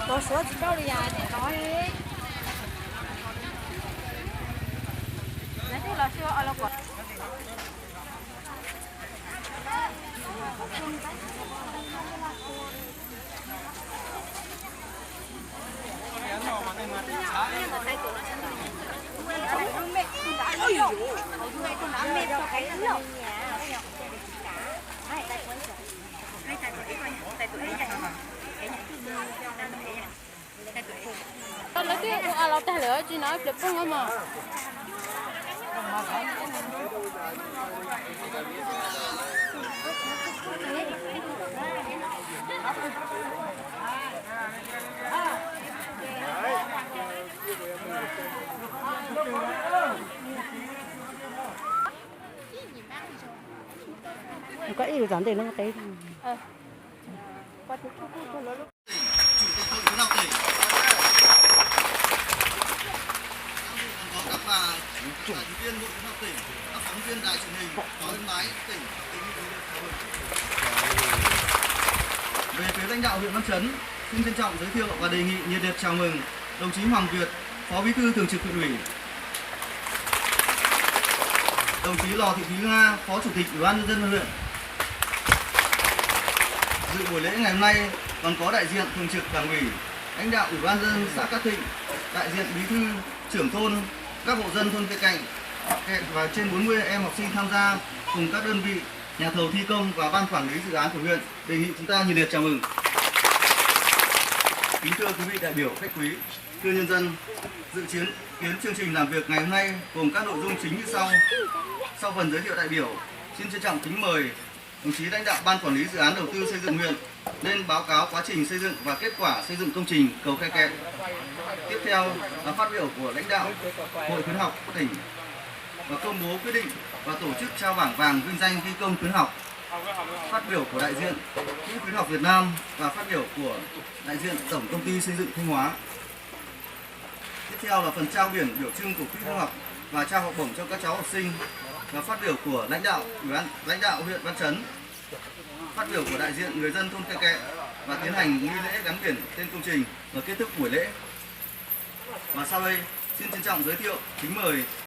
Có số đâu đi à, để nói đi. Nói chung là chưa ở đâu còn. Lấy cái lao tay lửa chỉ nói được không mà. Có ý được giảm tiền nó cái. Chủ viên hội khuyến học tỉnh, các phóng viên đài truyền hình, có ân máy tỉnh về phía lãnh đạo huyện Văn Chấn, xin trân trọng giới thiệu và đề nghị nhiệt liệt chào mừng đồng chí Hoàng Việt, Phó Bí thư Thường trực Huyện ủy, đồng chí Lò Thị Thúy Nga, Phó Chủ tịch Ủy ban nhân dân huyện. Dự buổi lễ ngày hôm nay còn có đại diện Thường trực Đảng ủy, lãnh đạo Ủy ban nhân dân xã Cát Thịnh, đại diện Bí thư, trưởng thôn, các hộ dân thôn Cây Cạnh và trên 40 em học sinh tham gia cùng các đơn vị, nhà thầu thi công và ban quản lý dự án của huyện. Đề nghị chúng ta nhiệt liệt chào mừng. Kính thưa quý vị đại biểu, khách quý, thưa nhân dân, dự kiến chương trình làm việc ngày hôm nay gồm các nội dung chính như sau. Sau phần giới thiệu đại biểu, xin trân trọng kính mời đồng chí lãnh đạo ban quản lý dự án đầu tư xây dựng huyện lên báo cáo quá trình xây dựng và kết quả xây dựng công trình cầu Khe Kẹt. Tiếp theo là phát biểu của lãnh đạo Hội khuyến học tỉnh và công bố quyết định và tổ chức trao bảng vàng vinh danh ghi công khuyến học. Phát biểu của đại diện Quỹ khuyến học Việt Nam và phát biểu của đại diện Tổng công ty xây dựng Thanh Hóa. Tiếp theo là phần trao biển biểu trưng của Quỹ khuyến học và trao học bổng cho các cháu học sinh và phát biểu của lãnh đạo huyện Văn Chấn. Phát biểu của đại diện người dân thôn Cây Kẹ và tiến hành nghi lễ gắn biển tên công trình và kết thúc buổi lễ. Và sau đây xin trân trọng giới thiệu kính mời